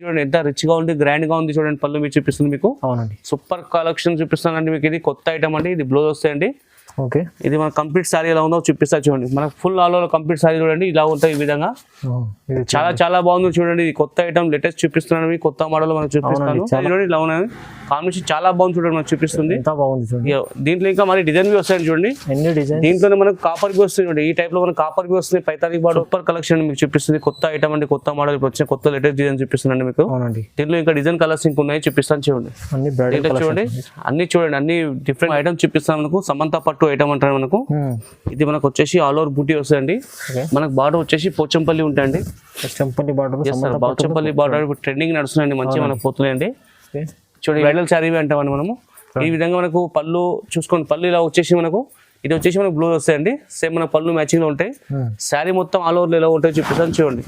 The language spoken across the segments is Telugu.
చూడండి ఎంత రిచ్ గా ఉంది, గ్రాండ్ గా ఉంది. చూడండి పళ్ళు మీకు చూపిస్తుంది మీకు. అవునండి. సూపర్ కలెక్షన్ చూపిస్తానండి మీకు. ఇది కొత్త ఐటమ్ అండి. ఇది బ్లౌజ్ వస్తాయండి. ఓకే. ఇది మన కంప్లీట్ సారీ ఎలా ఉందో చూపిస్తా చూడండి. మనకు full all over complete sorry చూడండి ఇలా ఉంటాయి ఈ విధంగా. చాలా చాలా బాగుంది చూడండి. ఇది కొత్త ఐటమ్ లేటెస్ట్ చూపిస్తున్నాను మీకు. కొత్త మోడల్ మనం చూపిస్తాను చూడండి. ఇలా ఉన్నాయి కాంబినేషన్ చాలా బాగుంది చూడండి. మనకు చూపిస్తుంది దీంట్లో ఇంకా మరి డిజైన్ బి వస్తాయండి చూడండి. దీంట్లోనే మనకు కాపర్ బి వస్తుంది చూడండి. ఈ టైప్ లో మనకు కాపర్ బి వస్తుంది. పైతాలి బార్డర్ సూపర్ కలెక్షన్ మీకు చూపిస్తుంది. కొత్త ఐటమ్ అండి, కొత్త మోడల్ వచ్చిన కొత్త లేటెస్ట్ డిజైన్ చూపిస్తున్నాండి మీకు. దీంట్లో ఇంకా డిజైన్ కలర్స్ ఇంకా ఉన్నాయి చూపిస్తాను చూడండి. చూడండి అన్ని చూడండి అన్ని డిఫరెంట్ ఐటమ్స్ చూపిస్తాను మనకు. సమంత పట్టు ఐటమ్ అంటారు మనకు. ఇది మనకు వచ్చేసి ఆల్ ఓవర్ బూటీ వస్తుందండి. మనకు బార్డర్ వచ్చేసి పోచంపల్లి ఉంటాయండి. పోచంపల్లి బార్డర్ ట్రెండింగ్ నడుస్తున్నాయండి. మంచిగా మనకు పోతున్నాయండి. చూడండి బ్రైడల్ శారీ అంటామని మనము. ఈ విధంగా మనకు పళ్ళు చూసుకోండి. పళ్ళు ఇలా వచ్చేసి మనకు ఇది వచ్చేసి మనకు బ్లౌజ్ వస్తాయండి. సేమ్ మన పళ్ళు మ్యాచింగ్ లో ఉంటాయి. శారీ మొత్తం ఆల్ ఓవర్ ఎలా ఉంటాయి చూపిస్తాను చూడండి.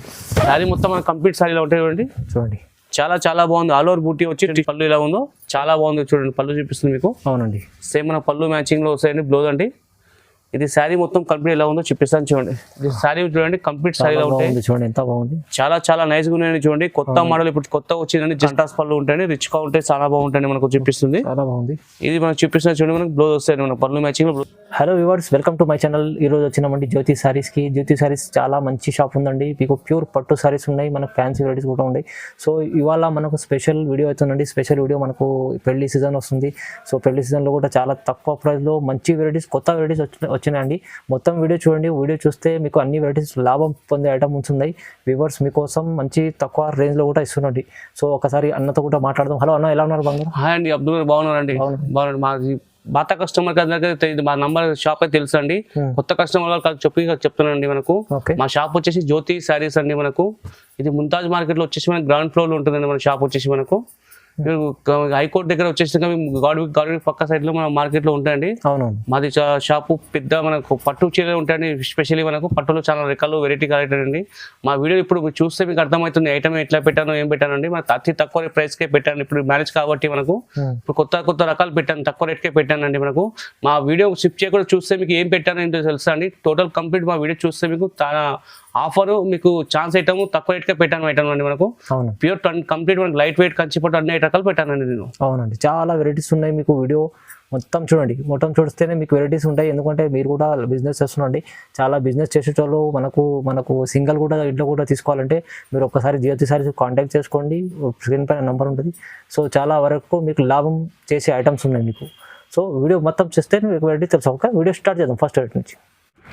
శారీ మొత్తం మన కంప్లీట్ శారీ ఇలా ఉంటాయి చూడండి. చూడండి చాలా చాలా బాగుంది. ఆల్ ఓవర్ బూటీ వచ్చి పళ్ళు ఎలా ఉందో చాలా బాగుంది చూడండి. పళ్ళు చూపిస్తుంది మీకు. అవునండి. సేమ్ మన పళ్ళు మ్యాచింగ్ లో వస్తాయండి. బ్లౌజ్ అండి. ఇది శారీ మొత్తం కంప్లీట్ ఎలా ఉందో చూపిస్తాను చూడండి. ఇది శారీ చూడండి కంప్లీట్ శారీ ఉంటాయి చూడండి. ఎంత బాగుంది. చాలా చాలా నైస్ గా ఉన్నాయండి చూడండి. కొత్త మోడల్ ఇప్పుడు కొత్త వచ్చిందండి. జంటాస్ పళ్ళు ఉంటాయండి. రిచ్ గా ఉంటాయి. చాలా బాగుంటాయి మనకు చూపిస్తుంది. చాలా బాగుంది. ఇది మనకు చూపిస్తున్న చూడండి. మనకు బ్లౌజ్ వస్తాయి మన పళ్ళు మ్యాచింగ్ లో. Hello viewers, welcome to my channel. ఈ రోజు వచ్చినామండి జ్యోతి సారీస్ కి. జ్యోతి సారీస్ చాలా మంచి షాప్ ఉందండి. మీకు ప్యూర్ పట్టు సారీస్ ఉన్నాయి, మనకు ఫ్యాన్సీ వెరైటీస్ కూడా ఉన్నాయి. సో ఇవాళ మనకు స్పెషల్ వీడియో అవుతుందండి. స్పెషల్ వీడియో మనకు పెళ్లి సీజన్ వస్తుంది. సో పెళ్లి సీజన్ లో కూడా చాలా తక్కువ ప్రైస్ లో మంచి వెరైటీస్, కొత్త వెరైటీస్ వచ్చినాయండి. మొత్తం వీడియో చూడండి. వీడియో చూస్తే మీకు అన్ని వెరైటీస్ లాభం పొందే ఐటమ్ ఉంటుంది. వ్యూవర్స్ మీకోసం మంచి తక్కువ రేంజ్ లో కూడా ఇస్తున్నాండి. సో ఒకసారి అన్నతో కూడా మాట్లాడదాం. హలో అన్న, ఎలా ఉన్నారు? బంగారు. హాయ్ అండి, అబ్దుల్ గారు బాగున్నారండి. బాగున్నారు. మాది పాత కస్టమర్ అందరికీ మా నంబర్ షాప్ అయితే తెలుసు అండి. కొత్త కస్టమర్ వాళ్ళు చెప్తున్నానండి. మనకు మా షాప్ వచ్చేసి జ్యోతి సారీస్ అండి. మనకు ఇది ముంతాజ్ మార్కెట్ లో వచ్చేసి మనకు గ్రౌండ్ ఫ్లోర్ లో ఉంటుందండి మన షాప్ వచ్చేసి. మనకు హైకోర్టు దగ్గర వచ్చేసి గాడ్విక్ పక్క సైడ్ లో మన మార్కెట్ లో ఉంటాయండి. మాది షాపు పెద్ద మనకు పట్టు చీరలు ఉంటాయండి. స్పెషల్లీ మనకు పట్టులో చాలా రకాలు వెరైటీ కలెక్టర్ అండి. మా వీడియో ఇప్పుడు చూస్తే మీకు అర్థమవుతుంది ఐటమ్ ఎట్లా పెట్టాను, ఏం పెట్టానండి. మనకు అతి తక్కువ ప్రైస్ కే పెట్టాను. ఇప్పుడు మ్యారేజ్ కాబట్టి మనకు ఇప్పుడు కొత్త కొత్త రకాలు పెట్టాను, తక్కువ రేట్ కే పెట్టానండి. మనకు మా వీడియో షిఫ్ట్ చేయకుండా చూస్తే మీకు ఏం పెట్టాను ఏంటో తెలుసా అండి. టోటల్ కంప్లీట్ మా వీడియో చూస్తే మీకు ఆఫర్ మీకు ఛాన్స్ ఐటమ్ తక్కువ రేట్ కే పెట్టాను ఐటమ్ అండి. మనకు ప్యూర్ కంప్లీట్ మనకు లైట్ వెయిట్ కంచిపట్టు అన్ని రకాలు పెట్టానండి నేను. అవునండి, చాలా వెరైటీస్ ఉన్నాయి. మీకు వీడియో మొత్తం చూడండి. మొత్తం చూస్తేనే మీకు వెరైటీస్ ఉంటాయి. ఎందుకంటే మీరు కూడా బిజినెస్ చేస్తున్నాండి. చాలా బిజినెస్ చేసేటోళ్ళు మనకు సింగిల్ కూడా ఇంట్లో కూడా తీసుకోవాలంటే మీరు ఒక్కసారి జ్యోతి సారీస్ కాంటాక్ట్ చేసుకోండి. స్క్రీన్ పైన నెంబర్ ఉంటుంది. సో చాలా వరకు మీకు లాభం చేసే ఐటమ్స్ ఉన్నాయి మీకు. సో వీడియో మొత్తం చేస్తే మీకు వెరైటీ తెలుసు. ఓకే, వీడియో స్టార్ట్ చేద్దాం ఫస్ట్ వెరైటీ నుంచి.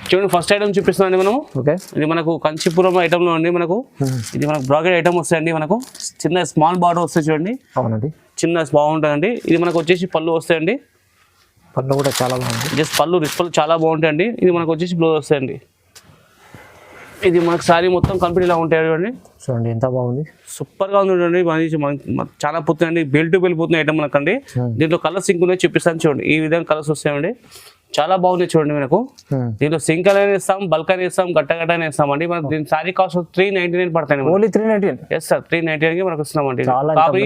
చూడండి ఫస్ట్ ఐటమ్ చూపిస్తున్నాండి మనము. ఓకే, ఇది మనకు కంచిపురం ఐటమ్ లో అండి. మనకు ఇది మనకు బ్రాకెట్ ఐటమ్ వస్తాయండి. మనకు చిన్న స్మాల్ బార్డర్ వస్తాయి చూడండి. అవునండి, చిన్న బాగుంటుందండి. ఇది మనకు వచ్చేసి పళ్ళు వస్తాయండి. పళ్ళు కూడా చాలా బాగుంది. జస్ట్ పళ్ళు రిస్పల్ చాలా బాగుంటాయండి. ఇది మనకు వచ్చేసి బ్లౌజ్ వస్తాయండి. ఇది మనకు సారీ మొత్తం కంప్లీట్ ఇలా ఉంటాయి చూడండి. చూడండి ఎంత బాగుంది, సూపర్ గా ఉంది చూడండి. చాలా పోతుందండి. బెల్ట్ వెళ్ళిపోతుంది ఐటమ్ మనకండి. దీంట్లో కలర్స్ సింక్ ఉన్నాయి చూపిస్తాను చూడండి. ఈ విధంగా కలర్స్ వస్తాయండి. చాలా బాగుంది చూడండి. మనకు దీంట్లో సింకల్ అయినా ఇస్తాం, బల్క్ అయినా ఇస్తాం, గట్ట అయినా ఇస్తాం అండి. మనకు దీని సారీ కాస్ట్ 399 పడతాయి. ఓన్లీ 399. ఎస్ సార్, 399 కి మనకు ఇస్తున్నామండి. కాబట్టి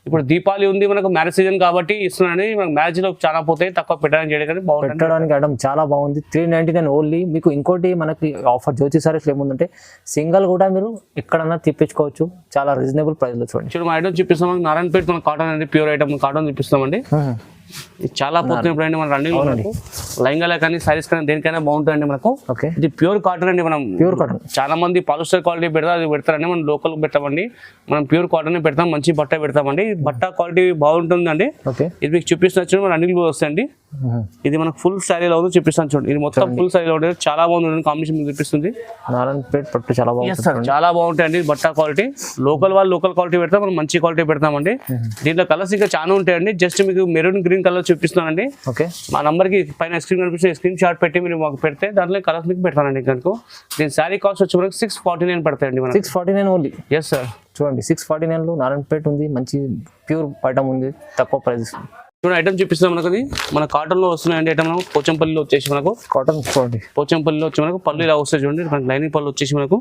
ఇప్పుడు దీపావళి ఉంది, మనకు మ్యారేజ్ సీజన్ కాబట్టి ఇస్తున్నాండి. మనకు మ్యారేజ్ లో చాలా పోతాయి, తక్కువ పెట్టడానికి చేయడానికి బాగుంటుంది. పెట్టడానికి ఐటమ్ చాలా బాగుంది. 399 ఓన్లీ. మీకు ఇంకోటి మనకి ఆఫర్ జ్యోతి సారీస్ ఏముందంటే సింగల్ కూడా మీరు ఎక్కడన్నా తెప్పించుకోవచ్చు. చాలా రీజనబుల్ ప్రైస్ లో చూడండి. చూడండి మా ఐటమ్ చూపిస్తాం. నారాయణపేట మన కాటన్ అండి, ప్యూర్ ఐటమ్ కాటన్ చూపిస్తామండి. చాలా పోతుంది ఇప్పుడు అండి. మన రన్నింగ్ లైంగాల కానీ సారీస్ కానీ దేనికైనా బాగుంటుందండి మనకు. ఇది ప్యూర్ కాటన్ అండి. మనం ప్యూర్ కాటన్ చాలా మంది పాలిస్టర్ క్వాలిటీ పెడతారు, అది పెడతారండి. మనం లోకల్ పెట్టామండి. మనం ప్యూర్ కాటన్ పెడతాం, మంచి బట్ట పెడతామండి. బట్ట క్వాలిటీ బాగుంటుందండి. ఇది మీకు చూపిస్తున్న మన రన్నింగ్ లో వస్తాయండి. ఇది మనకు ఫుల్ శారీలో ఉంది చూపిస్తాను చూడండి. ఇది మొత్తం ఫుల్ శారీలో ఉంటుంది. చాలా బాగుంది కాంబినేషన్ చూపిస్తుంది. నారాయణపేట పట్టు చాలా బాగుంది, చాలా బాగుంటాయండి. బట్ట క్వాలిటీ లోకల్ వాళ్ళు లోకల్ క్వాలిటీ పెడతాం, మనం మంచి క్వాలిటీ పెడతామండి. దీంట్లో కలర్స్ ఇంకా చాలా ఉంటాయండి. జస్ట్ మీకు మెరూన్ గ్రీన్ కలర్ చూపిస్తున్నానండి. ఓకే, మా నంబర్ కి పైన స్క్రీన్ కనిపిస్తుంది. స్క్రీన్ షాట్ పెట్టి మీరు మాకు పెడితే దాంట్లో కలర్స్ మీకు పెడతానండి. కనుక దీని శారీ కాస్ట్ వచ్చి మనకు 649 పడతాయండి. 649 ఓన్లీ. ఎస్ సార్, చూడండి 649 లో నారాయణపేట ఉంది. మంచి ప్యూర్ ఐటమ్ ఉంది, తక్కువ ప్రైస్. చూడండి ఐటమ్ చూపిస్తున్నాం. మనకు అది మన కాటన్ లో వస్తున్నాయండి. ఐటమ్ పోచంపల్లిలో వచ్చేసి మనకు కాటన్ చూడండి. పోచంపల్లిలో వచ్చి మనకు పళ్ళు ఇలా వస్తాయి చూడండి. మనకు లైనింగ్ పళ్ళు వచ్చేసి మనకు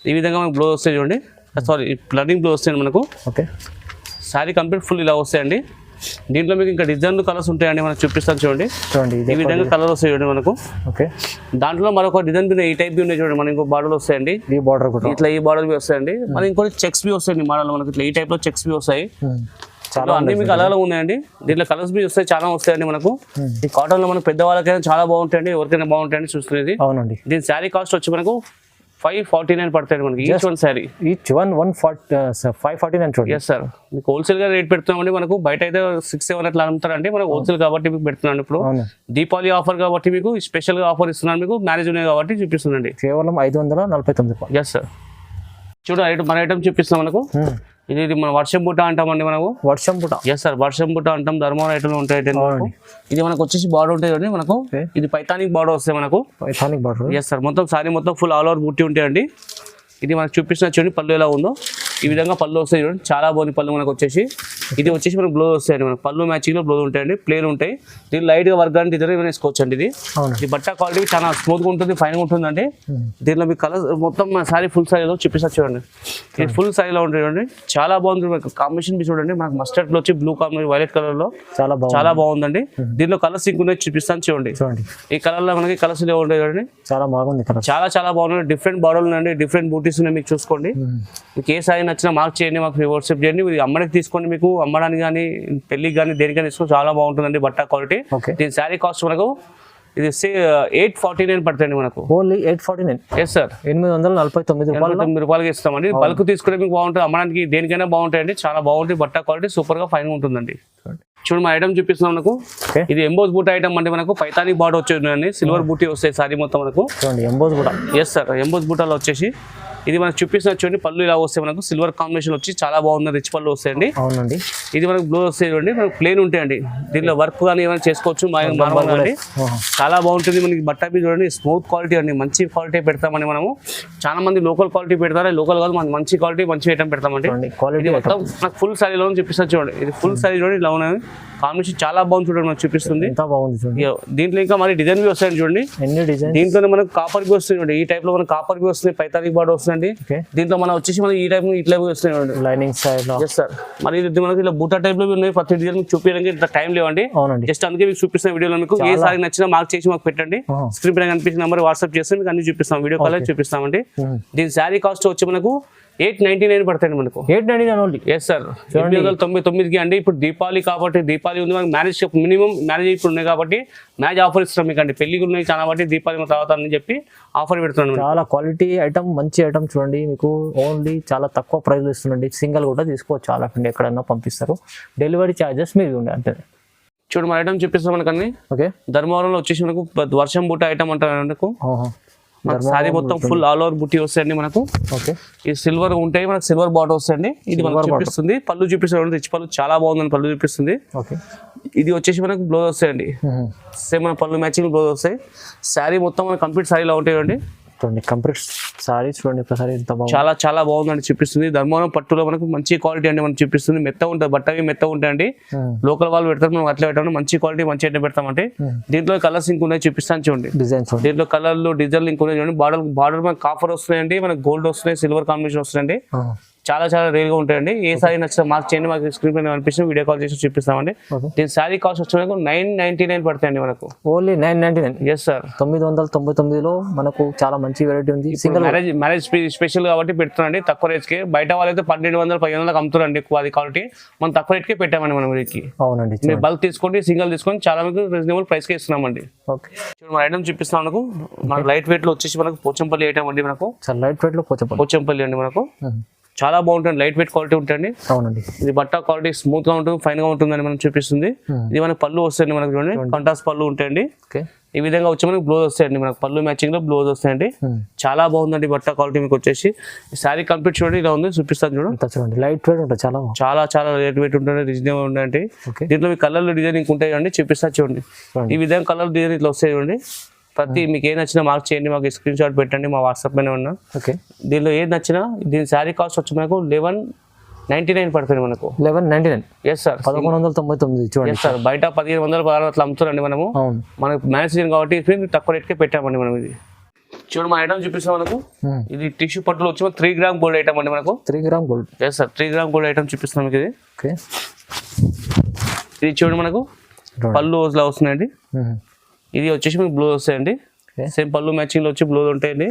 ఈ విధంగా మనకు బ్లౌజ్ వస్తాయి చూడండి. సారీ, లైనింగ్ బ్లౌజ్ వస్తాయండి మనకు. ఓకే, శారీ కంప్లీట్ ఫుల్ ఇలా వస్తాయండి. దీంట్లో మీకు ఇంకా డిజైన్ కలర్స్ ఉంటాయండి, మనకు చూపిస్తాను చూడండి. చూడండి ఈ విధంగా కలర్ వస్తాయి చూడండి మనకు. ఓకే, దాంట్లో మరొక డిజైన్ ఈ టైప్ ఉన్నాయి చూడండి, మనకి ఇంకో బార్డర్ వస్తాయండి. ఈ బార్డర్ కూడా ఇట్లా ఈ బార్డర్ బి వస్తాయండి. మనకి ఇంకోటి చెక్స్ బి వస్తాయండి మోడల్, మనకి ఇట్లా ఈ టైప్ లో చెక్స్ బి వస్తాయి. చాలా అన్ని మీకు అలా ఉన్నాయండి. దీంట్లో కలర్స్ బి వస్తాయి, చాలా వస్తాయండి మనకు. ఈ కాటన్ లో మనకు పెద్దవాళ్ళకైనా చాలా బాగుంటాయండి, ఎవరికైనా బాగుంటాయండి చూసుకునేది. అవునండి. దీని శారీ కాస్ట్ వచ్చి మనకు 549 పడతాయి మనకి each one sari. Each one 549 చూడండి. ఎస్ సార్, మీకు హోల్సేల్ గా రేట్ పెడుతున్నామండి. మనకు బయట అయితే 6-7 అట్లా అమ్ముతారండి, మనకు హోల్సేల్ కాబట్టి మీకు పెడుతున్నాను. ఇప్పుడు దీపావళి ఆఫర్ కాబట్టి మీకు స్పెషల్ గా ఆఫర్ ఇస్తున్నాను, మీకు మ్యారేజ్ ఉన్నాయి కాబట్టి చూపిస్తుందండి. కేవలం 549 రూపాయలు. ఎస్ సార్, చూడండి మన ఐటమ్ చూపిస్తాం మనకు. ఇది మన వర్షం బుట్ట అంటామండి మనకు. వర్షం బుట్ట. ఎస్ సార్, వర్షం బుట్ట అంటాం. ధర్మవరం ఐటమ్ ఉంటాయి. ఇది మనకు వచ్చేసి బార్డర్ ఉంటుంది మనకు. ఇది పైతానిక్ బార్డర్ వస్తాయి మనకు. పైతానిక్ బార్డర్. ఎస్ సార్, మొత్తం సారీ మొత్తం ఫుల్ ఆల్ ఓవర్ బుట్టి ఉంటాయండి. ఇది మనకు చూపించిన చూడండి పళ్ళు ఎలా ఉందో, ఈ విధంగా పళ్ళు వస్తాయి చూడండి. చాలా బాగుంది పళ్ళు మనకు వచ్చేసి. ఇది వచ్చేసి మనకు బ్లౌజ్ వస్తాయండి, మనకు పళ్ళు మ్యాచింగ్ లో బ్లౌజ్ ఉంటాయండి, ప్లేన్ ఉంటాయి. దీని లైట్ గా వర్క్ అంటే ఇద్దరు వేసుకోవచ్చు అండి. ఇది బట్ట క్వాలిటీ చాలా స్మూత్ గా ఉంటుంది, ఫైన్ గా ఉంటుందండి. దీనిలో మీ కలర్ మొత్తం సారీ ఫుల్ సారీలో చూపిస్తారు చూడండి. ఇది ఫుల్ సారీలో ఉంటుంది చూడండి, చాలా బాగుంటుంది. మనకు కాంబినేషన్ బి చూడండి, మనకు మస్టర్డ్ లో వచ్చి బ్లూ కలర్ వైలెట్ కలర్ లో చాలా బాగుందండి. దీనిలో కలర్స్ ఇంకొన్ని చూపిస్తాను చూడండి. ఈ కలర్ లో మనకి కలర్స్ ఉంటాయి చూడండి, చాలా బాగుంది. చాలా బాగుంది. డిఫరెంట్ బార్డర్లు ఉన్నాయండి, డిఫరెంట్ బూటీస్ ఉన్నాయి, మీకు చూసుకోండి. మీకు ఏ సారీ నచ్చినా మార్క్ చేయండి, మాకు వాట్సాప్ చేయండి. ఇది అమ్మడానికి తీసుకోండి, మీకు అమ్మడానికి కానీ పెళ్లికి కానీ దేనికైనా తీసుకోండి, చాలా బాగుంటుందండి బట్ట క్వాలిటీ. దీని శారీ కాస్ట్ మనకు ఇది 849 పడుతుంది మనకు. ఓన్లీ 849. ఎస్ సార్, 849 రూపాయలకి ఇస్తామండి. బల్క్ తీసుకునే మీకు బాగుంటుంది, అమ్మడానికి దేనికైనా బాగుంటాయండి, చాలా బాగుంటుంది. బట్ట క్వాలిటీ సూపర్ గా ఫైన్ ఉంటుందండి. చూడండి మా ఐటమ్ చూపిస్తున్నాం మనకు. ఇది ఎంబోస్ బూట్ ఐటమ్ అంటే మనకు పైతానిక్ బార్డర్ వచ్చేది, సిల్వర్ బూటీ వస్తాయి సారీ మొత్తం మనకు. ఎంబోస్ బూట. ఎస్ సార్, ఎంబోస్ బూటాలో వచ్చేసి ఇది మనకు చూపిస్తున్న చూడండి పళ్ళు ఇలా వస్తాయి మనకు. సిల్వర్ కాంబినేషన్ వచ్చి చాలా బాగుంది, రిచ్ పళ్ళు వస్తాయండి. అవునండి. ఇది మనకు బ్లౌజ్ వస్తాయి మనకు ప్లేన్ ఉంటాయండి. దీనిలో వర్క్ కానీ ఏమైనా చేసుకోవచ్చు, నార్మల్ అండి. చాలా బాగుంటుంది. మనకి బట్ట మీద చూడండి స్మూత్ క్వాలిటీ అండి, మంచి క్వాలిటీ పెడతామని మనము. చాలా మంది లోకల్ క్వాలిటీ పెడతారు, లోకల్ కాదు మనకి మంచి క్వాలిటీ మంచి ఐటమ్ పెడతామండి. ఇది మొత్తం నాకు ఫుల్ సారీలో చూపిస్తాను చూడండి. ఇది ఫుల్ సారీ చూడండి, ఇలా ఉన్నాయి. కాంబినేషన్ చాలా బాగుంది చూడండి, మనకు చూపిస్తుంది. దీంట్లో ఇంకా మరి డిజైన్ బి వస్తాయి చూడండి. దీంట్లో మనకు కాపర్ బి వస్తుంది చూడండి. ఈ టైప్ లో మనకు కాపర్ బి వస్తుంది, పైతానిక్ బార్డర్ వస్తుంది. దీంట్లో మనం వచ్చేసి మనం ఈ టైప్ ఇట్లా వస్తున్నాయి లైనింగ్ సైడ్. ఎస్ సార్, మరి ఇది మనకి ఇలా బూటా టైప్ లో ఉన్నాయి. ప్రతి డిజైన్ మీకు చూపించడానికి ఇంత టైం లేవండి. జస్ట్ అందుకే మీకు చూపిస్తున్న వీడియోలో. మీకు ఏ సారీ నచ్చినా మార్క్ చేసి మాకు పెట్టండి, స్క్రీన్ పైన కనిపించిన నెంబర్ వాట్సాప్ చేస్తే మీకు అన్ని చూపిస్తాం, వీడియో కాల్ చూపిస్తామండి. దీని శారీ కాస్ట్ వచ్చి మనకు 899 పడతాయి మనకు. 899 ఓన్లీ. ఎస్ సార్, 899కి అండి. ఇప్పుడు దీపావళి కాబట్టి, దీపావళి ఉంది మనకి, మ్యారేజ్ మినిమం మ్యారేజ్ ఇప్పుడు ఉన్నాయి కాబట్టి మ్యారేజ్ ఆఫర్ ఇస్తాం మీకు అండి. పెళ్లికి ఉన్నాయి చాలా బట్టి దీపావళి తర్వాత అని చెప్పి ఆఫర్ పెడుతున్నాను. చాలా క్వాలిటీ ఐటమ్, మంచి ఐటమ్ చూడండి. మీకు ఓన్లీ చాలా తక్కువ ప్రైస్ ఇస్తుందండి. సింగిల్ కూడా తీసుకోవచ్చు, చాలా ఎక్కడైనా పంపిస్తారు. డెలివరీ ఛార్జెస్ మీరు ఉండే అంటే. చూడు మన ఐటమ్ చూపిస్తాం మనకన్నీ. ఓకే, ధర్మవరంలో వచ్చేసి మనకు వర్షం బూట ఐటమ్ అంటారు మనకు. సారీ మొత్తం ఫుల్ ఆల్ ఓవర్ బుట్టి వస్తాయండి మనకు. ఓకే, ఈ సిల్వర్ ఉంటాయి మనకు, సిల్వర్ బార్డర్ వస్తాయండి. ఇది మనకు చూపిస్తుంది, పళ్ళు చూపిస్తుంది, రిచ్ పళ్ళు చాలా బాగుందని పళ్ళు చూపిస్తుంది. ఓకే, ఇది వచ్చేసి మనకు బ్లౌజ్ వస్తాయండి, సేమ్ మన పళ్ళు మ్యాచింగ్ బ్లౌజ్ వస్తాయి. శారీ మొత్తం మన కంప్లీట్ శారీలో ఉంటాయండి. కంప్లీట్ సారీ చూడండి, చాలా బాగుందండి చూపిస్తుంది. ధర్మవరం పట్టులో మనకు మంచి క్వాలిటీ అండి మనకు చూపిస్తుంది. మెత్త ఉంటుంది, బట్టవి మెత్త ఉంటాయండి. లోకల్ వాళ్ళు పెడతారు, మనం అట్లా పెట్టాము. మంచి క్వాలిటీ మంచి ఐటమ్ పెడతామంటే. దీంట్లో కలర్స్ ఇంకున్నాయి చూపిస్తాను చూడండి. డిజైన్స్ దీంట్లో కలర్లు డిజైన్లు ఇంకున్నాయి చూడండి. బార్డర్ మనకు కాఫర్ వస్తున్నాయండి, మనకు గోల్డ్ వస్తున్నాయి, సిల్వర్ కాంబినేషన్ వస్తున్నాయండి. చాలా రేర్ గా ఉంటాయండి. ఏ సారీ నచ్చినా మార్క్ చేయండి, మాకు స్క్రీన్ పైన కనిపిస్తుంది, వీడియో కాల్ చేసి చూపిస్తామండి. దీని శారీ కాస్ట్ వచ్చి మనకు 999 పడతాయండి మనకు. ఓన్లీ 999. ఎస్ సార్, 999లో మనకు చాలా మంచి వెరైటీ ఉంది. సింగిల్ మ్యారేజ్ స్పెషల్ కాబట్టి పెడుతున్నాండి తక్కువ రేట్ కి. బయట వాళ్ళైతే 1200-1500 అమ్ముతారండి ఎక్కువ, అది క్వాలిటీ. మనం తక్కువ రేట్ కి పెట్టామండి మనం వీరికి. అవునండి, మీరు బల్క్ తీసుకోండి, సింగిల్ తీసుకోండి, చాలా మీకు రీజనబుల్ ప్రైస్ కి ఇస్తున్నామండి. ఓకే, మన ఐటమ్ చూపిస్తాం మనకు. మనకు లైట్ వెయిట్ లో వచ్చేసి మనకు పోచంపల్లి ఐటమ్ అండి మనకు. లైట్ వెయిట్ లో పోచంపల్లి అండి మనకు. చాలా బాగుంటుంది, లైట్ వెయిట్ క్వాలిటీ ఉంటుంది. అవునండి, ఇది బట్ట క్వాలిటీ స్మూత్ గా ఉంటుంది, ఫైన్ గా ఉంటుందని మనం చూపిస్తుంది. ఇది మనకు పళ్ళు వస్తాయండి మనకు చూడండి, కంటాస్ పళ్ళు ఉంటాయండి. ఈ విధంగా వచ్చి మనకి బ్లౌజ్ వస్తాయండి, మనకు పళ్ళు మ్యాచింగ్ లో బ్లౌజ్ వస్తాయండి. చాలా బాగుందండి బట్ట క్వాలిటీ మీకు వచ్చేసి. శారీ కంప్లీట్ చూడండి, ఇలా ఉంది చూపిస్తాను చూడండి. లైట్ వెయిట్ ఉంటుంది, చాలా లైట్ వెయిట్ ఉంటుంది, రీజనబుల్ ఉందండి. దీంట్లో మీ కలర్లు డిజైన్ ఉంటాయి అండి, చూపిస్తా చూడండి. ఈ విధంగా కలర్ డిజైన్ ఇట్లా వస్తాయి చూడండి. ప్రతి మీకు ఏ నచ్చినా మార్క్ చేయండి, మాకు స్క్రీన్ షాట్ పెట్టండి, మా వాట్సాప్ పైన ఉన్నా. ఓకే, దీనిలో ఏది నచ్చినా. దీని శారీ కాస్ట్ వచ్చి మనకు 1199 పడుతుంది మనకు. 1199. ఎస్ సార్, 1199 చూడండి. ఎస్ సార్, బయట 1500-1600 అట్లా అమ్ముతారండి మనము. మనకు మ్యారేజ్ సీజన్ కాబట్టి తక్కువ రేట్కే పెట్టామండి మనం. ఇది చూడండి, మా ఐటమ్ చూపిస్తాం మనకు. ఇది టిష్యూ పట్టులో వచ్చి 3 గ్రామ్ గోల్డ్ ఐటమ్ అండి మనకు. 3 gram gold. Yes sir, 3 gram gold item చూపిస్తాం మీకు ఇది. ఓకే, ఇది చూడండి మనకు పళ్ళు ఇలా వస్తున్నాయండి. ఇది వచ్చేసి మీకు బ్లౌజ్ వస్తాయండి. సేమ్ పళ్ళు మ్యాచింగ్ లో వచ్చి బ్లౌజ్ ఉంటాయండి.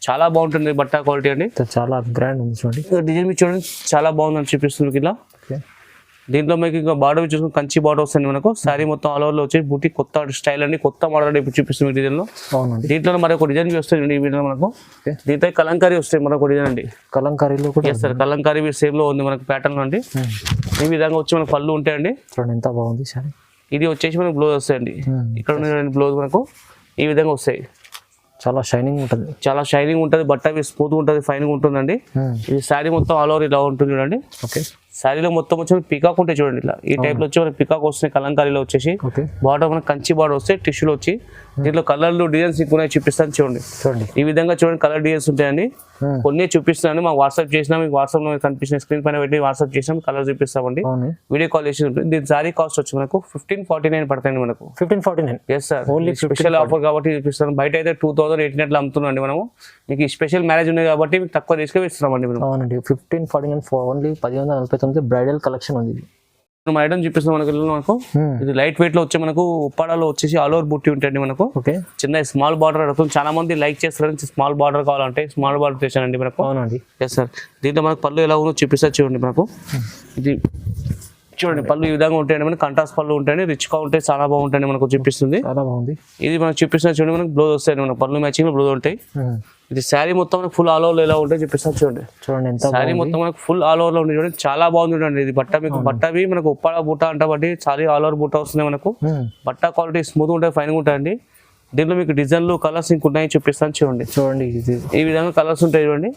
చాలా బాగుంటుంది బట్ట క్వాలిటీ అండి. చాలా గ్రాండ్ ఉంది చూడండి. డిజైన్ మీరు చూడండి చాలా బాగుందని చూపిస్తుంది మీకు ఇలా. దీంట్లో మీకు ఇంకా బార్డర్ చూసుకుని కంచి బార్డర్ వస్తుంది మనకు. శారీ మొత్తం ఆల్ ఓవర్ లో వచ్చి బూటీ కొత్త స్టైల్ అండి, కొత్త మోడల్ ఇప్పుడు చూపిస్తుంది డిజైన్ లో. దీంట్లో మరి ఒక డిజైన్ వస్తాయండి ఈ వీడియోలో మనకు. దీంట్లో కలంకారీ వస్తాయి మనకు డిజైన్ అండి. కలంకారీలో కూడా సార్ కలంకారీ సేమ్ లో ఉంది మనకు ప్యాటర్న్ అండి. ఈ విధంగా వచ్చి మనకు పళ్ళు ఉంటాయండి. చూడండి ఎంత బాగుంది సారీ. ఇది వచ్చేసి మనకు బ్లౌజ్ వస్తాయండి. ఇక్కడ ఉన్న బ్లౌజ్ మనకు ఈ విధంగా వస్తాయి. చాలా షైనింగ్ ఉంటుంది, చాలా షైనింగ్ ఉంటుంది, బట్ట స్మూత్ ఉంటుంది, ఫైన్ ఉంటుందండి. ఇది శారీ మొత్తం ఆల్ ఓవర్ ఇలా ఉంటుంది చూడండి. ఓకే శారీలో మొత్తం వచ్చి పికాక్ ఉంటాయి చూడండి ఇలా. ఈ టైప్ లో వచ్చి మనకి పికాక్ వస్తున్నాయి కలంకారీలో వచ్చేసి. బార్డర్ మనకి కంచి బార్డర్ వస్తాయి టిష్యూలో వచ్చి. దీంట్లో కలర్లు డిజైన్స్ ఇంకా చూపిస్తాను చూడండి. ఈ విధంగా చూడండి కలర్ డిజైన్స్ ఉంటాయండి. కొన్ని చూపిస్తున్నాను, మాకు వాట్సాప్ చేసినా మీకు వాట్సాప్ లో కనిపిస్తున్న స్క్రీన్ పైన పెట్టి వాట్సాప్ చేసినా కలర్ చూపిస్తామండి. వీడియో కాల్ చేసి ఉంటుంది. దీని శారీ కాస్ట్ వచ్చి మనకు 1549 పడతాయండి మనకు. 1549 yes sir, only special offer కాబట్టి చూపిస్తాను. బయట అయితే 2018 అట్లా అమ్ముతున్నాండి మనము. మీకు స్పెషల్ మ్యారేజ్ ఉంది కాబట్టి మీకు తక్కువ తీసుకొని ఇస్తున్నామండి మనం. అవునండి 1549 ఓన్లీ 1549 బ్రైడల్ కలెక్షన్ ఉంది. మనం ఐటమ్ చూపిస్తున్నాం మనకు. ఇది లైట్ వెయిట్ లో వచ్చి మనకు ఉప్పాడలో వచ్చేసి ఆల్ ఓవర్ బుట్టి ఉంటుంది మనకు. చిన్న స్మాల్ బార్డర్ అడుగుతుంది, చాలా మంది లైక్ చేస్తారు. స్మాల్ బార్డర్ కావాలంటే స్మాల్ బార్డర్ చేశానండి మనకు. అవునండి ఎస్ సార్. దీంట్లో మనకు పళ్ళు ఎలా ఉందో చూపిస్తా చూడండి మనకు. ఇది చూడండి పళ్ళు ఈ విధంగా ఉంటాయండి మనకి. కంట్రాస్ట్ పళ్ళు ఉంటాయండి, రిచ్ గా ఉంటాయి, చాలా బాగుంటాయి మనకు చూపిస్తుంది. చాలా బాగుంది. ఇది మనకు చూపిస్తున్నా చూడండి మనకు బ్లౌజ్ వస్తాయి మనకు. పళ్ళు మ్యాచింగ్ బ్లౌజ్ ఉంటాయి. ఇది శారీ మొత్తం మనకు ఫుల్ ఆల్ ఓవర్ ఎలా ఉంటాయి చూపిస్తాను చూడండి. శారీ మొత్తం మనకు ఫుల్ ఆల్ ఓవర్ లో ఉంది చూడండి. చాలా బాగుంది చూడండి. ఇది బట్ట మీకు బట్టవి మనకు ఉప్పాడ బుట్ట అంటే బట్టి సారీ ఆల్ ఓవర్ బుట్ట వస్తుంది మనకు. బట్ట క్వాలిటీ స్మూత్ ఉంటాయి, ఫైన్ ఉంటాయండి. దీంట్లో మీకు డిజైన్లు కలర్స్ ఇంక ఉన్నాయి చూపిస్తాను చూడండి. చూడండి ఈ విధంగా కలర్స్ ఉంటాయి చూడండి.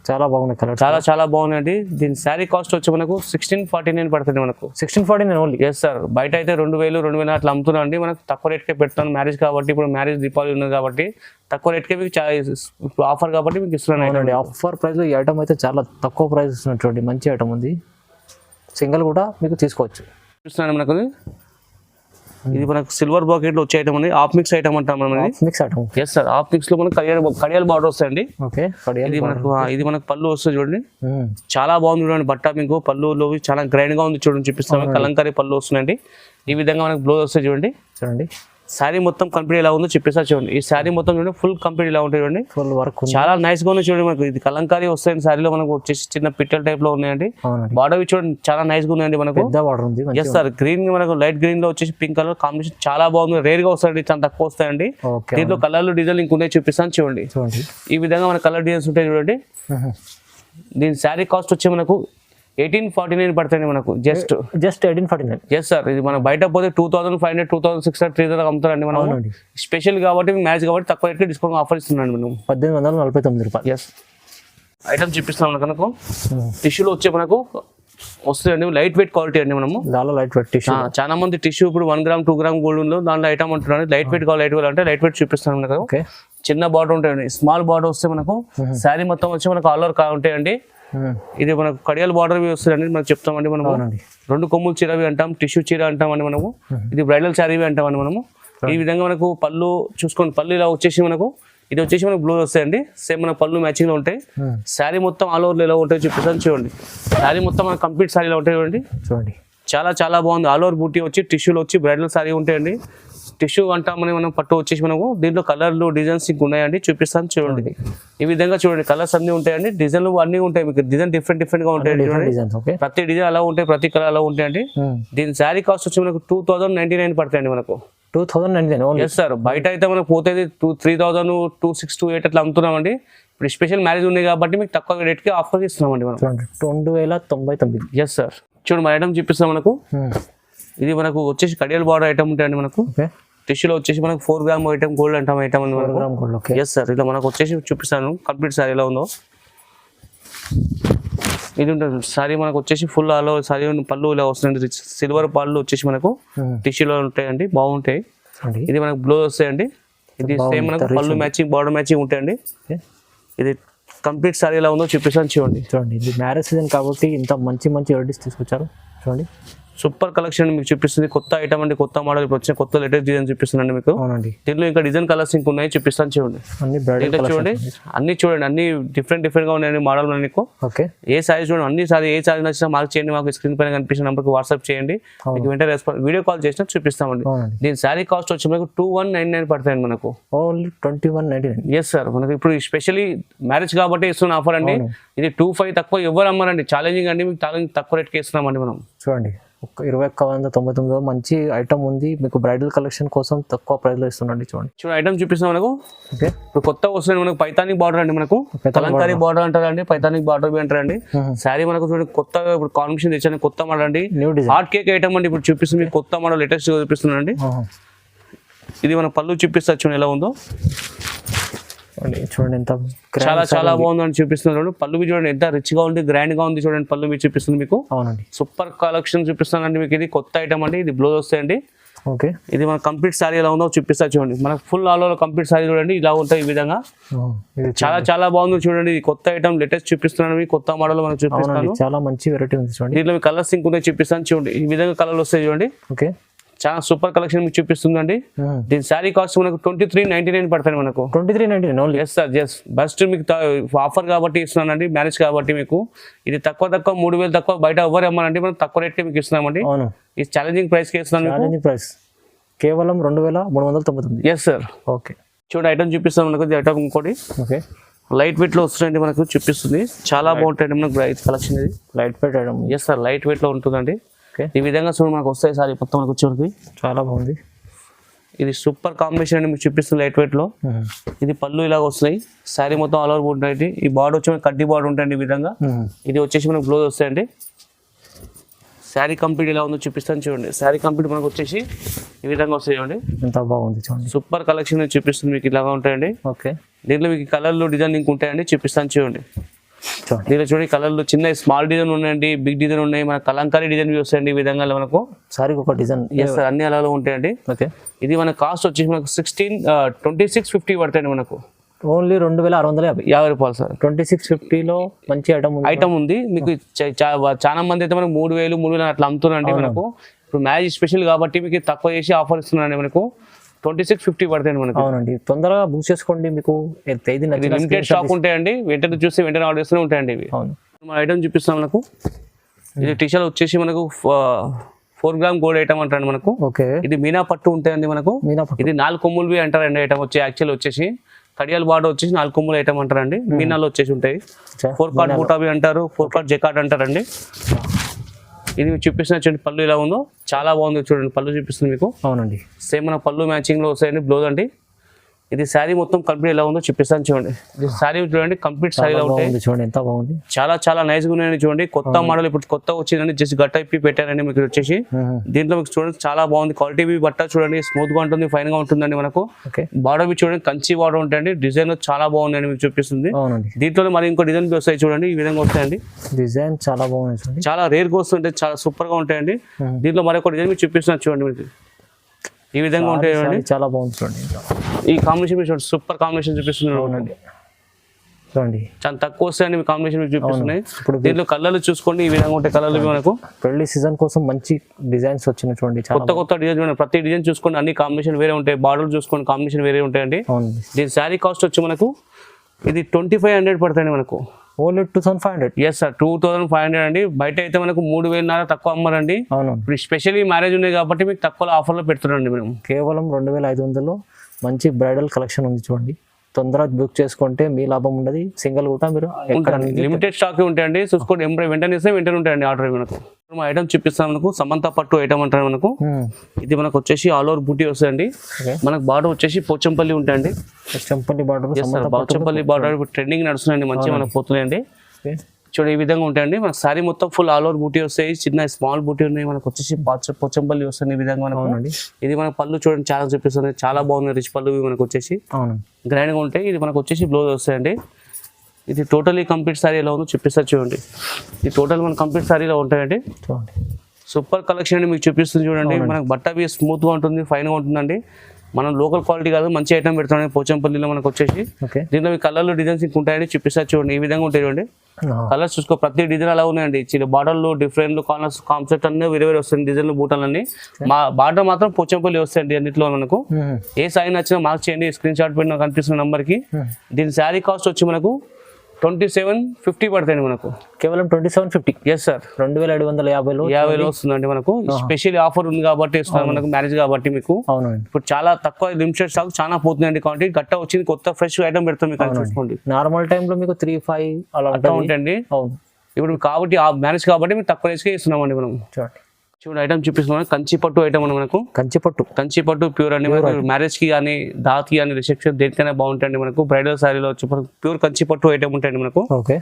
చాలా బాగున్నాయి కలర్, చాలా చాలా బాగున్నాయండి. దీని శారీ కాస్ట్ వచ్చి మనకు 1649 పడుతుంది మనకు. 1649 ఓన్లీ. Yes sir. బయట అయితే 2000 అట్లా అమ్ముతున్నా అండి. మనకు తక్కువ రేట్కే పెడతాను. మ్యారేజ్ కాబట్టి ఇప్పుడు మ్యారేజ్ దీపావళి ఉన్నది కాబట్టి తక్కువ రేట్కే మీకు ఇప్పుడు ఆఫర్ కాబట్టి మీకు ఇస్తున్నాను. ఆఫర్ ప్రైస్ లో ఈ ఐటమ్ అయితే చాలా తక్కువ ప్రైస్ ఇస్తున్నటువంటి మంచి ఐటమ్ ఉంది. సింగిల్ కూడా మీకు తీసుకోవచ్చు. చూస్తున్నాను మనకు. ఇది మనకు సిల్వర్ బాకెట్ లో వచ్చే ఐటమ్ అండి. ఆఫ్ మిక్స్ ఐటమ్ అంటాం మనం. Mix item. Yes sir. ఆఫ్ మిక్స్ లో మనకు కడియాల్ బార్డర్ వస్తాయండి. ఇది మనకు పళ్ళు వస్తుంది చూడండి. చాలా బాగుంది చూడండి బట్ట. మీకు పళ్ళులో చాలా గ్రైండ్ గా ఉంది చూడండి చూపిస్తాము. కలంకారీ పళ్ళు వస్తున్నాయండి. ఈ విధంగా మనకు బ్లౌజ్ వస్తాయి చూడండి. చూడండి శారీ మొత్తం కంప్లీట్ ఎలా ఉందో చెప్పేసా చూడండి. ఈ శారీ మొత్తం చూడండి ఫుల్ కంప్లీట్ ఇలా ఉంటుంది చూడండి. ఫుల్ వర్క్ చాలా నైస్ గా ఉంది చూడండి. మనకు ఇది కలంకారీ వస్తాయి శారీలో మనకు వచ్చేసి చిన్న పిట్టల టైప్ లో ఉన్నాయండి. బార్డర్ చూడండి చాలా నైస్ గా ఉన్నాయండి మనకు. Yes sir. గ్రీన్ మనకు లైట్ గ్రీన్ లో వచ్చేసి పింక్ కలర్ కాంబినేషన్ చాలా బాగుంది. రేర్ గా వస్తాయండి, చాలా తక్కువ వస్తాయండి. దీంట్లో కలర్లు డిజైన్ ఇంకొన్నాయి చూపిస్తాను చూడండి. ఈ విధంగా మన కలర్ డిజైన్స్ ఉంటాయి చూడండి. దీని శారీ కాస్ట్ వచ్చి మనకు 1849 పడుతుంది మనకు. జస్ట్ 1849. Yes sir. ఇది మనం బయట పోతే 2500, 2600, 3000 అమ్ముతారండి మనం. స్పెషల్ కాబట్టి మ్యాచ్ కాబట్టి తక్కువ రేట్కి డిస్కౌంట్ ఆఫర్ ఇస్తున్నాండి మనం. 1849 రూపాయలు. ఎస్. ఐటమ్ చూపిస్తాం మనకు. టిష్యూలో వచ్చే మనకు వస్తుందండి. లైట్ వెయిట్ క్వాలిటీ అండి మనము. చాలా లైట్ వెయిట్ టిష్యూ. చాలా మంది టిష్యూ ఇప్పుడు 1 గ్రామ్ 2 గ్రామ్ గోల్డ్ ఉందో దాంట్లో ఐటమ్ అంటున్నాను. లైట్ వెయిట్ కావాలి, లైట్ వెయిట్ అంటే లైట్ వెయిట్ చూపిస్తాను మనకు. చిన్న బార్డర్ ఉంటాయండి, స్మాల్ బార్డర్ వస్తే మనకు. శారీ మొత్తం వచ్చి మనకు ఆల్ ఓవర్ ఉంటాయండి. ఇది మనకు కడియాల బార్డర్ వస్తుందండి మనకు చెప్తామండి మనము. 2 కొమ్ముల చీరవి అంటాం, టిష్యూ చీర అంటామండి మనము. ఇది బ్రైడల్ శారీవి అంటామండి మనము. ఈ విధంగా మనకు పళ్ళు చూసుకోండి. పళ్ళు ఇలా వచ్చేసి మనకు ఇది వచ్చేసి మనకు బ్లౌజ్ వస్తాయండి. సేమ్ మన పళ్ళు మ్యాచింగ్ లో ఉంటాయి. శారీ మొత్తం ఆల్ ఓవర్ ఎలా ఉంటాయి చూపిస్తాను చూడండి. శారీ మొత్తం మన కంప్లీట్ శారీలో ఉంటాయి చూడండి. చూడండి చాలా చాలా బాగుంది. ఆల్ ఓవర్ బూటీ వచ్చి టిష్యూలో వచ్చి బ్రైడల్ శారీ ఉంటాయండి. టిష్యూ అంటామని మనం పట్టు వచ్చేసి మనము. దీంట్లో కలర్లు డిజైన్స్ ఇంక ఉన్నాయండి చూపిస్తాను చూడండి. ఈ విధంగా చూడండి కలర్స్ అన్ని ఉంటాయండి, డిజైన్లు అన్ని ఉంటాయి. మీకు డిజైన్ డిఫరెంట్ గా ఉంటాయి చూడండి. ప్రతి డిజైన్ అలా ఉంటాయి, ప్రతి కలర్ అలా ఉంటాయండి. దీని శారీ కాస్ట్ వచ్చి మనకు 2099 పడతాయండి మనకు. 2099. Yes sir. బయట అయితే మనకు పోతే 3000, 2628 అట్లా అమ్ముతున్నామండి. ఇప్పుడు స్పెషల్ మ్యారేజ్ ఉంది కాబట్టి మీకు తక్కువ రేట్కి ఆఫర్ ఇస్తున్నామండి మనం. 2099. Yes sir. చూడండి మన ఐటమ్ చూపిస్తాం మనకు. ఇది మనకు వచ్చేసి కడియాల బార్డర్ ఐటమ్ ఉంటాయండి మనకు. టిష్యూలో వచ్చేసి మనకు 4 గ్రామ్ ఐటమ్ గోల్డ్ అంటాం ఐటమ్ అండి మనకు. Yes sir. ఇలా మనకు వచ్చేసి చూపిస్తాను కంప్లీట్ సారీ ఎలా ఉందో. ఇది ఉంటుంది సారీ మనకు వచ్చేసి ఫుల్ ఆలో సారీ పళ్ళు ఇలా వస్తుంది. సిల్వర్ పళ్ళు వచ్చేసి మనకు టిష్యూలో ఉంటాయండి, బాగుంటాయి. ఇది మనకు బ్లౌజ్ వస్తాయండి. ఇది సేమ్ మనకు పళ్ళు మ్యాచింగ్ బార్డర్ మ్యాచింగ్ ఉంటాయండి. ఇది కంప్లీట్ సారీ ఎలా ఉందో చూపిస్తాను చూడండి. చూడండి ఇది మ్యారేజ్ సీజన్ కాబట్టి ఇంత మంచి మంచి వెరైటీస్ తీసుకొచ్చారు చూడండి. సూపర్ కలెక్షన్ మీకు చూపిస్తుంది. కొత్త ఐటమ్ అండి, కొత్త మోడల్ ఇప్పుడు వచ్చిన కొత్త లేటెస్ట్ డిజైన్ చూపిస్తుందండి మీకు. అవునండి. దీంట్లో ఇంకా డిజైన్ కలర్స్ ఇంకా ఉన్నాయి, చూపిస్తాను చూడండి. అన్ని బ్రైడల్ దీంట్లో చూడండి, అన్ని చూడండి, అన్ని డిఫరెంట్ గా ఉన్నాయండి మోడల్ మీకు. ఓకే. ఏ సారీ చూడండి, అన్ని సారీ ఏ సారీ నచ్చినా మార్క్ చేయండి, మాకు స్క్రీన్ పైన కనిపించిన నెంబర్కి వాట్సాప్ చేయండి, మీకు వెంటనే రెస్పాన్స్ వీడియో కాల్ చేసినా చూపిస్తామండి. దీని శారీ కాస్ట్ వచ్చి మనకు 2199 పడతాయండి మనకు. ఓన్లీ 2199. ఎస్ సార్, మనకి ఇప్పుడు స్పెషల్లీ మ్యారేజ్ కాబట్టి ఇస్తున్న ఆఫర్ అండి. ఇది 25 తక్కువ ఎవరు అమ్మారండి, ఛాలెంజింగ్ అండి, మీకు తక్కువ రేట్కి ఇస్తున్నామండి మనం. చూడండి, 2199 మంచి ఐటమ్ ఉంది మీకు. బ్రైడల్ కలెక్షన్ కోసం తక్కువ ప్రైస్ లో ఇస్తుండండి. చూడండి ఐటమ్ చూపిస్తాం మనకు. ఓకే. ఇప్పుడు కొత్త వస్తుంది మనకు పైతానిక్ బార్డర్ అండి, మనకు కలంకారీ బార్డర్ అంటారండి, పైతానిక్ బార్డర్ బి అంటారండి. శారీ మనకు చూడండి కొత్త ఇప్పుడు కాంబినేషన్ తెచ్చాను, కొత్త మోడల్ అండి, new design heart cake item అండి. ఇప్పుడు చూపిస్తుంది మీకు కొత్త మోడల్ లేటెస్ట్ చూపిస్తున్నాండి. ఇది మన పళ్ళు చూపిస్తా చూడండి ఎలా ఉందో. చూడండి ఎంత చాలా చాలా బాగుందని చూపిస్తున్నారు. పళ్ళు చూడండి ఎంత రిచ్ గా ఉంది, గ్రాండ్ గా ఉంది. చూడండి పళ్ళు మీరు చూపిస్తుంది మీకు. అవునండి. సూపర్ కలెక్షన్ చూపిస్తానండి మీకు. ఇది కొత్త ఐటమ్ అండి, ఇది బ్లౌజ్ వస్తాయండి. ఓకే. ఇది మన కంప్లీట్ సారీ ఎలా ఉందో చూపిస్తా చూడండి. మనకు full all over complete sorry చూడండి ఇలా ఉంటాయి ఈ విధంగా. చాలా చాలా బాగుంది చూడండి. ఇది కొత్త ఐటమ్ లేటెస్ట్ చూపిస్తున్నాను మీకు, కొత్త మోడల్ మనకు చూపిస్తాను. చాలా మంచి వెరైటీ ఉంది చూడండి. దీంట్లో కలర్స్ ఇంకొన్ని చూపిస్తాను చూడండి. ఈ విధంగా కలర్లు వస్తాయి చూడండి. ఓకే. చాలా సూపర్ కలెక్షన్ మీకు చూపిస్తుందండి. దీని శారీ కాస్ట్ మనకు 2399 పడతాయి మనకు. 2399 only. Yes sir, yes. Best మీకు ఆఫర్ కాబట్టి ఇస్తున్నానండి, మ్యారేజ్ కాబట్టి మీకు. ఇది తక్కువ 3000 తక్కువ బయట ఎవరు ఇవ్వమండి, మనం తక్కువ రేట్కి మీకు ఇస్తున్నామండి. అవును. ఇది ఛాలెంజింగ్ ప్రైస్ కి ఇస్తున్నాను. ఛాలెంజింగ్ ప్రైస్ కేవలం 2399. Yes sir. ఓకే. చూడండి ఐటమ్ చూపిస్తాం మనకు. ఐటమ్ ఇంకోటి ఓకే లైట్ వెయిట్ లో వస్తుందండి మనకు, చూపిస్తుంది. చాలా బాగుంటాయండి మనకు కలెక్షన్. ఇది light weight item. Yes sir, light weight లో ఉంటుందండి. ఈ విధంగా చూడండి మనకు వస్తాయి సారీ మొత్తం మనకు వచ్చేవరకు. చాలా బాగుంది. ఇది సూపర్ కాంబినేషన్ అండి మీకు చూపిస్తుంది లైట్ వెయిట్ లో. ఇది పళ్ళు ఇలాగ వస్తాయి, శారీ మొత్తం ఆల్ ఓవర్ ఉంటాయి. ఈ బార్డర్ వచ్చి మనకి కడ్డీ బార్డర్ ఉంటాయండి ఈ విధంగా. ఇది వచ్చేసి మనకు బ్లౌజ్ వస్తాయండి. శారీ కంప్లీట్ ఇలా ఉందో చూపిస్తాను చూడండి. శారీ కంప్లీట్ మనకు వచ్చేసి ఈ విధంగా వస్తాయి చూడండి. ఎంత బాగుంది చూడండి. సూపర్ కలెక్షన్ చూపిస్తుంది మీకు, ఇలాగా ఉంటాయండి. ఓకే. దీంట్లో మీకు కలర్లు డిజైన్ ఇంక ఉంటాయండి, చూపిస్తాను చూడండి. దీంట్లో చూడండి కలర్లు చిన్న స్మాల్ డిజైన్ ఉన్నాయండి, బిగ్ డిజైన్ ఉన్నాయి, మన కలంకారీ డిజైన్ వస్తాయండి ఈ విధంగా మనకు. సారీ ఒక డిజైన్. ఎస్ సార్, అన్ని అలాలో ఉంటాయండి. ఓకే. ఇది మన కాస్ట్ వచ్చేసి మనకు 2650 పడతాయండి మనకు. ఓన్లీ 2650 రూపాయలు సార్. 2650లో మంచి ఐటమ్ ఉంది మీకు. చాలా మంది అయితే మనకు 3000 అట్లా అమ్ముతున్నారండి మనకు. ఇప్పుడు మ్యారేజ్ స్పెషల్ కాబట్టి మీకు తక్కువ చేసి ఆఫర్ ఇస్తున్నారండి మనకు. 2650 పడతాయండి మనకు. అవునండి, తొందరగా బుక్ చేసుకోండి. మీకు లిమిటెడ్ స్టాక్ ఉంటాయండి, వెంటనే చూస్తే వెంటనే ఆర్డర్ చేస్తూనే ఉంటాయండి ఇవి. అవును. మన ఐటమ్ చూపిస్తాం మనకు. ఇది టీషర్ట్ వచ్చేసి మనకు 4 గ్రామ్ గోల్డ్ ఐటమ్ అంటారండి మనకు. ఓకే. ఇది మీనా పట్టు ఉంటాయండి మనకు. ఇది 4 కొమ్ములు అంటారండి ఐటమ్ వచ్చి. యాక్చువల్ వచ్చేసి కడియాల బార్డర్ వచ్చేసి 4 కొమ్ములు ఐటమ్ అంటారండి. మీనాలు వచ్చేసి ఉంటాయి. 4 కార్డ్ బూటాబి అంటారు, 4 కార్డ్ జెకార్డ్ అంటారండి. ఇది చూపిస్తున్న చూడండి పళ్ళు ఇలా ఉందో, చాలా బాగుంది చూడండి. పళ్ళు చూపిస్తుంది మీకు. అవునండి. సేమ్ మన పళ్ళు మ్యాచింగ్ లో వస్తాయండి. బ్లౌజ్ అండి. ఇది శారీ మొత్తం కంప్లీట్ ఎలా ఉందో చూపిస్తాను చూడండి. ఇది శారీ చూడండి కంప్లీట్ శారీలో ఉంటాయి చూడండి. ఎంత బాగుంది. చాలా చాలా నైస్ గా ఉన్నాయండి చూడండి. కొత్త మోడల్ ఇప్పుడు కొత్త వచ్చిందండి, జస్ట్ గట్ట ఇప్పి పెట్టారండి మీకు వచ్చేసి. దీంట్లో మీకు చూడండి చాలా బాగుంది. క్వాలిటీ బట్ట చూడండి, స్మూత్ గా ఉంటుంది, ఫైన్ గా ఉంటుందండి మనకు. బార్డర్ చూడండి కంచి బార్డర్ ఉంటాయండి. డిజైన్ చాలా బాగుందండి మీకు చూపిస్తుంది. దీంట్లో మరి ఇంకో డిజైన్ వస్తాయి చూడండి, ఈ విధంగా వస్తాయండి. డిజైన్ చాలా బాగుంది, చాలా రేర్ గా వస్తుంటే చాలా సూపర్ గా ఉంటాయండి. దీంట్లో మరొక డిజైన్ మీకు చూపిస్తున్నారు చూడండి. మీకు ఈ విధంగా ఉంటాయండి, చాలా బాగుంది చూడండి. ఈ కాంబినేషన్ చూడండి, సూపర్ కాంబినేషన్ చూపిస్తున్నాడు చూడండి. చాలా తక్కువ వస్తాయండి మీ కాంబినేషన్ మీకు చూపిస్తున్నాయి. ఇప్పుడు దీంట్లో కలర్లు చూసుకోండి, ఈ విధంగా ఉంటాయి కలర్లు మనకు. పెళ్లి సీజన్ కోసం మంచి డిజైన్స్ వచ్చినాయి చూడండి. కొత్త కొత్త డిజైన్ చూడండి, ప్రతి డిజైన్ చూసుకోండి, అన్ని కాంబినేషన్ వేరే ఉంటాయి. బార్డర్ చూసుకోండి, కాంబినేషన్ వేరే ఉంటాయండి. దీని శారీ కాస్ట్ వచ్చి మనకు ఇది 2500 పడతాయండి మనకు. ఓన్లీ 2500. ఎస్ సార్, 2500 అండి. బయట అయితే మనకు 3000 తక్కువ అమ్మారండి. అవును, ఇప్పుడు స్పెషల్లీ మ్యారేజ్ ఉంది కాబట్టి మీకు తక్కువ ఆఫర్లో పెడుతున్నాండి మేము. కేవలం 2500లో మంచి బ్రైడల్ కలెక్షన్ ఉంది చూడండి. తొందరగా బుక్ చేసుకుంటే మీ లాభం ఉండదు. సింగిల్ కూడా మీరు లిమిటెడ్ స్టాక్ ఉంటాయండి, చూసుకోండి. వెంటనే ఇస్తే వెంటనే ఉంటాయండి ఆర్డర్ మనకు. మా ఐటమ్ చూపిస్తాం మనకు. సమంత పట్టు ఐటమ్ అంటారు మనకు. ఇది మనకు వచ్చేసి ఆల్ ఓవర్ బూటీ వస్తాయండి. మనకు బార్డర్ వచ్చేసి పోచంపల్లి ఉంటాయండి. పోచంపల్లి బార్డర్ ట్రెండింగ్ నడుస్తున్నాయండి, మంచిగా మనకు పోతున్నాయండి. చూడండి ఈ విధంగా ఉంటాయండి. మనకు సారీ మొత్తం ఫుల్ ఆల్ ఓవర్ బూటీ వస్తాయి. చిన్న స్మాల్ బూటీ ఉన్నాయి. మనకు వచ్చేసి పోచంపల్లి వస్తుంది ఈ విధంగా మనకు. ఇది మన పళ్ళు చూడండి చాలా చూపిస్తుంది, చాలా బాగుంది. రిచ్ పళ్ళు మనకు వచ్చేసి గ్రాండ్ గా ఉంటాయి. ఇది మనకు వచ్చేసి బ్లౌజ్ వస్తాయండి. ఇది టోటలీ కంప్లీట్ సారీ ఎలా ఉందో చూపిస్తారు చూడండి. ఇది టోటల్ మన కంప్లీట్ సారీలో ఉంటాయండి. సూపర్ కలెక్షన్ అండి మీకు చూపిస్తుంది చూడండి. మనకు బట్ట స్మూత్ గా ఉంటుంది, ఫైన్ గా ఉంటుందండి. మనం లోకల్ క్వాలిటీ కాదు మంచి ఐటమ్ పెడతాం పోచంపల్లిలో మనకు వచ్చేసి. ఓకే. దీంట్లో మీ కలర్లు డిజైన్స్ ఇంకా ఉంటాయండి, చూపిస్తారు చూడండి. ఈ విధంగా ఉంటాయి చూడండి కలర్స్ చూసుకో, ప్రతి డిజైన్ అలా ఉన్నాయండి. చిన్న బార్డర్లు డిఫరెంట్ కార్నర్స్ కాన్సెప్ట్ అన్నీ వేరే వేరే వస్తాయి డిజైన్లు బూటాలన్నీ. మా బార్డర్ మాత్రం పోచంపల్లి వస్తాయండి అన్నింటిలో మనకు. ఏ సాయి నచ్చినా మార్క్ చేయండి, స్క్రీన్ షాట్ పెట్టిన కనిపిస్తున్న నంబర్కి. దీని శారీ కాస్ట్ వచ్చి మనకు 2750 పడతాయండి మనకు, కేవలం 2750. ఎస్ సార్, 2750లో 50లో వస్తుందండి మనకు. స్పెషల్ ఆఫర్ ఉంది కాబట్టి ఇస్తున్నాను మనకు, మ్యారేజ్ కాబట్టి మీకు. అవునండి. ఇప్పుడు చాలా తక్కువ లిమిటెడ్ స్టాక్ చాలా పోతుందండి, క్వాంటిటీ గట్ట వచ్చింది, కొత్త ఫ్రెష్ ఐటమ్ పెడతాం మీకు. చూసుకోండి నార్మల్ టైంలో మీకు 3-5 అలా ఉంటుంది. అవును. ఇప్పుడు కాబట్టి ఆ మ్యారేజ్ కాబట్టి మీకు తక్కువ రేస్కే ఇస్తున్నామండి మనం. చూడండి ఐటమ్ చూపిస్తున్నాం, కంచి పట్టు ఐటమ్ అని మనకు. కంచి పట్టు ప్యూర్ అండి మనకు. మ్యారేజ్ కి కానీ దాత్ కి కానీ రిసెప్షన్ దేనికైనా బాగుంటాయండి మనకు. బ్రైడల్ సారీలో వచ్చి ప్యూర్ కంచి పట్టు ఐటమ్ ఉంటాయండి మనకు. ఓకే.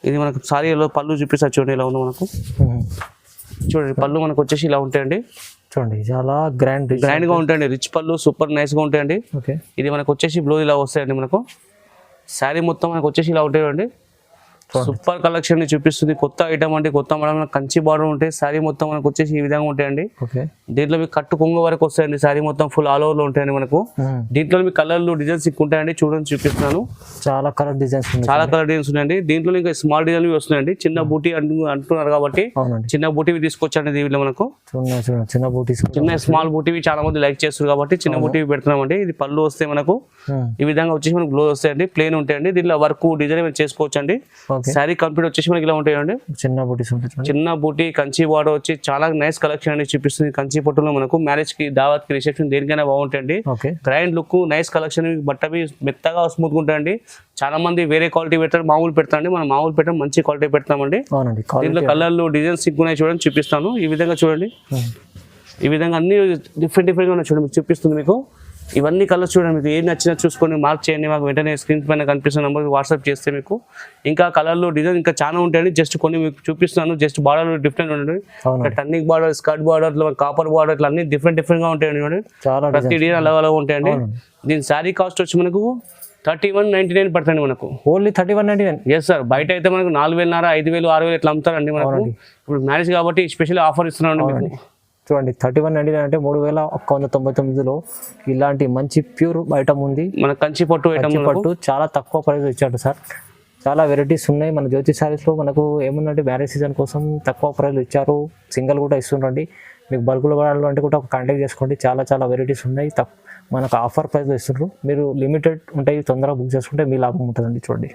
ఇది మనకు సారీలో పళ్ళు చూపిస్తారు చూడండి ఇలా ఉంది మనకు. చూడండి పళ్ళు మనకు వచ్చేసి ఇలా ఉంటాయండి చూడండి, చాలా గ్రాండ్ గా ఉంటాయండి. రిచ్ పళ్ళు సూపర్ నైస్ గా ఉంటాయండి. ఇది మనకు వచ్చేసి బ్లౌజ్ ఇలా వస్తాయండి మనకు. శారీ మొత్తం మనకు వచ్చేసి ఇలా ఉంటాయండి. సూపర్ కలెక్షన్ ని చూపిస్తుంది, కొత్త ఐటమ్ అంటే కొత్త మోడల్. కంచి బార్డర్ ఉంటాయి, శారీ మొత్తం మనకు వచ్చేసి ఈ విధంగా ఉంటాయండి. దీంట్లో మీకు కట్టు కొంగు వరకు వస్తాయండి, శారీ మొత్తం ఫుల్ ఆల్ ఓవర్ లో ఉంటాయండి మనకు. దీంట్లో మీకు కలర్లు డిజైన్స్ ఎక్కువ ఉంటాయండి, చూడండి చూపిస్తున్నాను. చాలా కలర్ డిజైన్స్ ఉన్నాయండి. దీంట్లో ఇంకా స్మాల్ డిజైన్ వస్తున్నాయండి. చిన్న బూటీ అంటున్నారు కాబట్టి చిన్న బూటీ తీసుకొచ్చండి దీంట్లో మనకు. చిన్న స్మాల్ బూటీ చాలా మంది లైక్ చేస్తారు కాబట్టి చిన్న బూటీ పెడుతున్నామండి. ఇది పళ్ళు వస్తే మనకు ఈ విధంగా వచ్చేసి మనకు గ్లో వస్తాయండి, ప్లేన్ ఉంటాయండి. దీంట్లో వర్క్ డిజైన్ చేసుకోవచ్చండి. శారీ కంప్లీట్ వచ్చేసి మనకి ఇలా ఉంటాయండి. చిన్న బూటీ కంచి బార్డర్ వచ్చి చాలా నైస్ కలెక్షన్ అనేది చూపిస్తుంది. కంచి పట్టులో మనకు మ్యారేజ్ కి దావత్ కి రిసెప్షన్ దేనికైనా బాగుంటాయండి. గ్రాండ్ లుక్ నైస్ కలెక్షన్, బట్ట మెత్తగా స్మూత్ గా ఉంటాయండి. చాలా మంది వేరే క్వాలిటీ పెడతారు, మామూలు పెడతాండి. మనం మామూలు పెట్టడం మంచి క్వాలిటీ పెడతామండి. దీంట్లో కలర్లు డిజైన్స్ ఉన్నాయి చూడండి, చూపిస్తాను. ఈ విధంగా చూడండి, ఈ విధంగా అన్ని డిఫరెంట్ గా ఉన్నాయి చూడండి, చూపిస్తుంది మీకు. ఇవన్నీ కలర్స్ చూడండి, మీకు ఏది నచ్చినా చూసుకొని మార్క్ చేయండి. మాకు వెంటనే స్క్రీన్ పైన కనిపిస్తున్న నెంబర్కి వాట్సాప్ చేస్తే మీకు ఇంకా కలర్లు డిజైన్ ఇంకా చాలా ఉంటాయండి. జస్ట్ కొన్ని మీకు చూపిస్తున్నాను. జస్ట్ బార్డర్ డిఫరెంట్ ఉంటుంది, turning border, skirt border, copper border, ఇట్లా అన్ని డిఫరెంట్ గా ఉంటాయండి. ప్రతి డిజైన్ అలా ఉంటాయండి. దీని శారీ కాస్ట్ వచ్చి మనకు 3199 పడుతుంది మనకు. ఓన్లీ 3199. Yes sir. బయట అయితే మనకు 4500, 5000, 6000 ఇట్లా అమ్ముతారండి మనకు. ఇప్పుడు మ్యారేజ్ కాబట్టి స్పెషల్ ఆఫర్ ఇస్తున్నాను మీకు. చూడండి 3199 అంటే 3199లో ఇలాంటి మంచి ప్యూర్ ఐటమ్ ఉంది మన. కంచి పట్టు చాలా తక్కువ ప్రైస్ ఇచ్చాడు సార్. చాలా వెరైటీస్ ఉన్నాయి మన జ్యోతి సారీస్లో. మనకు ఏముందంటే మ్యారేజ్ సీజన్ కోసం తక్కువ ప్రైస్లు ఇచ్చారు, సింగిల్ కూడా ఇస్తుండండి. మీకు బల్క్లో కావాలంటే కూడా కాంటాక్ట్ చేసుకోండి. చాలా వెరైటీస్ ఉన్నాయి, మనకు ఆఫర్ ప్రైస్లో ఇస్తున్నారు. మీరు లిమిటెడ్ ఉంటాయి, తొందరగా బుక్ చేసుకుంటే మీ లాభం ఉంటుందండి. చూడండి.